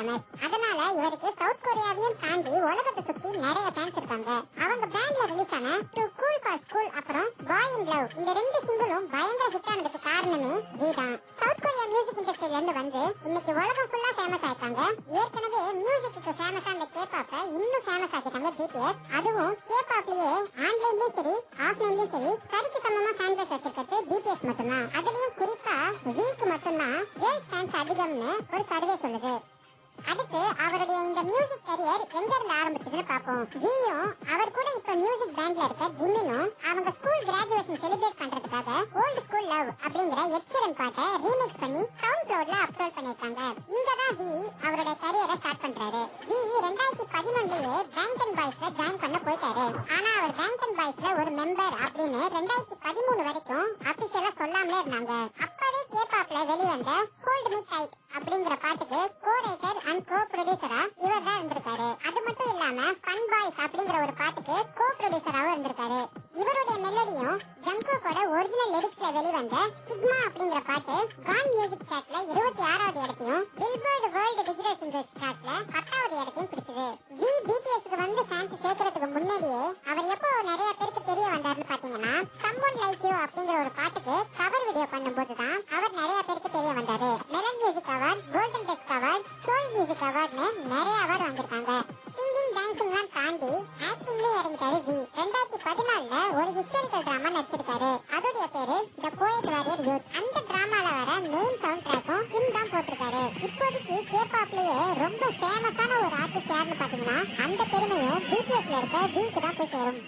Famous. அதனால இவருக்கு south கொரியாவையும் தாண்டி உலகத்தை சுத்தி நிறைய ஃபேன்ஸ் இருக்காங்க. அவங்க பேண்ட்ல ரிலீஸ் ஆன டு கூல் ஃபார் ஸ்கூல் அப்புறம் பாய் இன் லவ் இந்த 2 சிங்கிளும் பயங்கர ஹிட் ஆனதுக்கு காரணமே வி தான். சவுத் கொரியா மியூசிக் இண்டஸ்ட்ரியில இருந்து வந்து இன்னைக்கு உலகம் ஃபுல்லா ஃபேமஸ் ஆயிட்டாங்க. ஏற்கனவே மியூசிக்கு ஃபேமஸ் ஆன கேபாப்ப இன்னும் ஃபேமஸ் ஆக்கிட்டாங்க BTS. அதுவும் கேபாப்லயே ஆன்லைன்லயும் சரி ஆஃப்லைன்லயும் சரி சரிக்கு சமமா ஃபேன் பேஸ் வச்சிருக்கிறது BTS மட்டும்தான். அதுலயும் குறிப்பா வீக்கு மட்டும்தான் கேர்ள்ஸ் ஃபேன்ஸ் அதிகம்னு ஒரு சர்வே சொல்லுது. அடுத்து அவருடைய இந்த மியூசிக் கரியர் எங்க இருந்து ஆரம்பிச்சதுன்னு பாப்போம். வியும் அவர் கூட இப்ப மியூசிக் பேண்ட்ல இருக்க ஜிம்மினும் அவங்க ஸ்கூல் கிராஜுவேஷன் செலிப்ரேட் பண்றதுக்காக ஓல்ட் ஸ்கூல் லவ் அப்படிங்கிற எக்ஸலன்ட் பாட்டை ரீமிக்ஸ் பண்ணி சவுண்ட் கிளவுட்ல அப்லோட் பண்ணிருக்காங்க. இங்கதான் வி அவருடைய கரியரை ஸ்டார்ட் பண்றாரு. வி 2011லயே பேங்டன் பாய்ஸ்ல ஜாயின் பண்ண போயிட்டாரு. ஆனா அவர் பேங்டன் பாய்ஸ்ல ஒரு மெம்பர் அப்படின்னு 2013 வரைக்கும் அபிஷியலா சொல்லாமலே இருந்தாங்க. அப்பவே கேபாப்ல வெளிவந்த ஹோல்ட் மீ டைட் அப்படிங்கிற பாட்டுக்கு கோ ரைட்டர் அண்ட் கோ ப்ரொடியூசரா இவர் தான் இருந்திருக்காரு. அது மட்டும் இல்லாம ஃபன் பாய்ஸ் அப்படிங்கிற ஒரு பாட்டுக்கு கோ ப்ரொடியூசராவும் இருந்திருக்காரு. இவருடைய மெலடியும் ஜங்கோக்கோட ஒரிஜினல் லிரிக்ஸ்ல வெளிவந்த சிக்மா அப்படிங்கிற பாட்டு கான் மியூசிக் சார்ட்ல 26வது இடத்தையும் பில்போர்டு வேர்ல்ட் டிஜிட்டல் சிங்கர்ஸ் சார்ட்ல 10வது இடத்தையும் பிடிச்சது. வி BTSக்கு வந்து ஃபேன்ஸ் சேர்க்கறதுக்கு முன்னாடியே அவர் எப்போ நிறைய பேருக்கு தெரிய வந்தாருன்னு பாத்தீங்கன்னா சம்ஒன் லைக் யூ அப்படிங்கிற ஒரு பாட்டுக்கு கவர் வீடியோ பண்ணும்போது தான் அவர் நிறைய பேருக்கு தெரிய வந்தாரு. Melon Music Award, Golden Disc Award, Seoul Music அவார்ட்னு நிறைய அவார்ட் வாங்கிருக்காங்க. சிங்கிங் டான்சிங்லாம் தாண்டி ஆக்டிங்லயும் இறங்கிட்டாரு வி. 2014ல ஒரு ஹிஸ்டாரிக்கல் டிராமா நடிச்சிருக்காரு. அதோடைய பேரு தி போயட் வாரியர் யூத். அந்த டிராமால வர மெயின் சவுண்ட் ட்ராக்கும் கிம் தான் போட்டிருக்காரு. இப்போதைக்கு கேபாப்லயே ரொம்ப ஃபேமஸான ஒரு ஆர்டிஸ்ட் யாருன்னு பாத்தீங்கன்னா அந்த பெருமையும் BTSல இருக்க விக்கு தான் போய் சேரும்.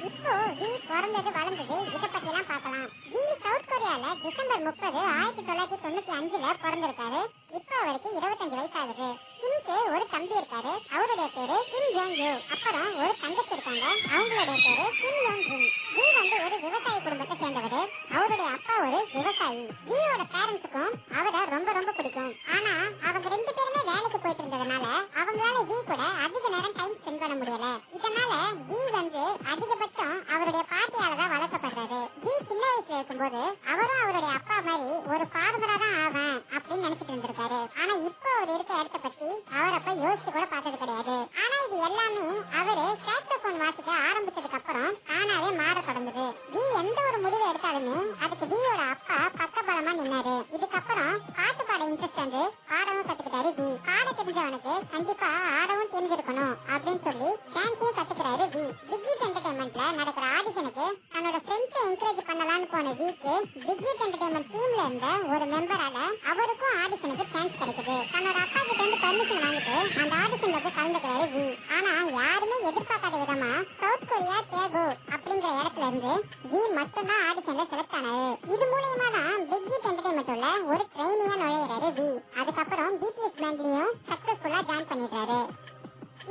இப்போ வி பிறந்தது வளர்ந்தது இத பத்தி எல்லாம் பார்க்கலாம். வி சவுத் கொரியால டிசம்பர் 30, 1995ல பிறந்திருக்காரு. இப்போ அவருக்கு 25 வயசு ஆகுது. கிம்க்கு ஒரு தம்பி இருக்காரு. அவருடைய பேரு கிம் ஜோங் யூ. அப்புறம் ஒரு தங்கச்சி இருக்காங்க. அவங்களுடைய பேரு கிம் யோங் ஜின். வி வந்து ஒரு விவசாய குடும்பத்தை சேர்ந்தவரு. அவருடைய அப்பா ஒரு விவசாயி. வியோட பேரண்ட்ஸுக்கும் அவரை ரொம்ப ரொம்ப பிடிக்கும். ஆனா அவங்க 2 பேருமே வேலைக்கு போயிட்டு இருந்ததுனால அவங்களால வி கூட அதிக நேரம் டைம் ஸ்பெண்ட் பண்ண முடியல. இதனால வி வந்து அதிகபட்சம் அவருடைய பாட்டியால தான் வளர்க்கப்படுறாரு. வி சின்ன வயசுல இருக்கும்போது அவரும் அவருடைய அப்பா மாதிரி ஒரு ஃபார்மரா தான் ஆவேன் அப்படின்னு நினைச்சிட்டு இருந்திருக்காரு. ஆனா இப்போ அவர் இருக்க இடத்த பத்தி அவர் அப்ப யோசிச்சு கூட பார்த்தது கிடையாது. ஆனா இது எல்லாமே அவரு சாக்ஸோபோன் வாசிக்க ஆரம்பிச்சதுக்கு அப்புறம் தானாவே மாற தொடங்குது. வி எந்த ஒரு முடிவு எடுத்தாலுமே அதுக்கு வியோட அப்பா பக்கபலமா நின்னாரு. இதுக்கப்புறம் பாட்டு பாட இன்ட்ரெஸ்ட் வந்து பாடவும் கத்துக்கிட்டாரு. வி பாட தெரிஞ்சவனுக்கு கண்டிப்பா ஆடவும் தெரிஞ்சிருக்கணும் அப்படின்னு சொல்லி டான்ஸையும் கத்துக்கிறாரு. வி பிகிட் என்டர்டைன்மெண்ட்ல நடக்கிற ஆடிஷனுக்கு தன்னோட ஃப்ரெண்ட்ஸை என்கரேஜ் பண்ணலாம்னு போன விக்கு பிகிட் என்டர்டைன்மெண்ட் டீம்ல இருந்த ஒரு மெம்பரால அவருக்கும் ஆடிஷனுக்கு சான்ஸ் கிடைக்குது. தன்னோட அப்பா கிட்ட இருந்து பர்மிஷன் வாங்கிட்டு அந்த ஆடிஷன்ல போய் கலந்துக்கிறாரு வி. ஆனா யாருமே எதிர்பார்க்காத விதமா சவுத் கொரியா டேகோ அப்படிங்கிற இடத்துல இருந்து வி மட்டும்தான் ஆடிஷன்ல செலக்ட் ஆனாரு. இது மூலமா தான் பிகிட் என்டர்டைன்மெண்ட் உள்ள ஒரு ட்ரெயினியா நுழையிறாரு வி. அதுக்கப்புறம் BTS பேண்ட்லயும் சக்சஸ்ஃபுல்லா ஜாயின் பண்ணிடுறாரு.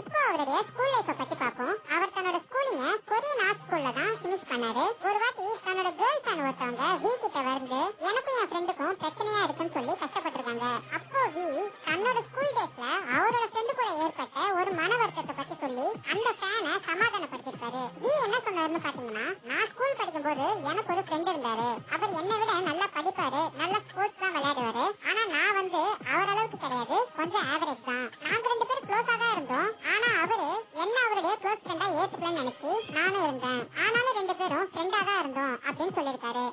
இப்போ அவருடைய ஸ்கூல் லைஃப பத்தி பார்ப்போம். அவர் தன்னோட ஸ்கூலிங்க கொரியன் ஆர்ட் ஸ்கூல்ல தான் ஃபினிஷ் பண்ணாரு. ஒரு வாட்டி தன்னோட கேர்ள் ஃப்ரெண்ட் ஒருத்தவங்க வி கிட்ட வந்து எனக்கும் என் ஃப்ரெண்டுக்கும் பிரச்சனையா இருக்குன்னு சொல்லி கஷ்டப்பட்டிருக்காங்க. அப்போ வி தன்னோட ஸ்கூல் டேஸ்ல அவரோட ஃப்ரெண்டு கூட ஏற்பட்ட ஒரு மன வருத்தத்தை பத்தி சொல்லி அந்த ஃபேனை சமாதானப்படுத்திருக்காரு. வி என்ன சொன்னாருன்னு பாத்தீங்கன்னா நான் ஸ்கூல் படிக்கும் போது எனக்கு ஒரு ஃப்ரெண்ட் இருந்தாரு. அவர் என்னை விட நல்லா படிப்பாரு, நல்ல ஸ்போர்ட்ஸ் தான் விளையாடுவாரு. ஆனா நான் வந்து அவர் அளவுக்கு கிடையாது, கொஞ்சம் ஆவரேஜ் தான். நாங்க 2 பேரும் க்ளோஸா தான் இருந்தோம். ஆனா அவரு என்ன அவருடைய க்ளோஸ் ஃப்ரெண்டா ஏத்துக்கலன்னு நினைச்சு நானும் இருந்தேன். ஆனாலும் 2 பேரும் ஃப்ரெண்டா தான் இருந்தோம் அப்படின்னு சொல்லியிருக்காரு.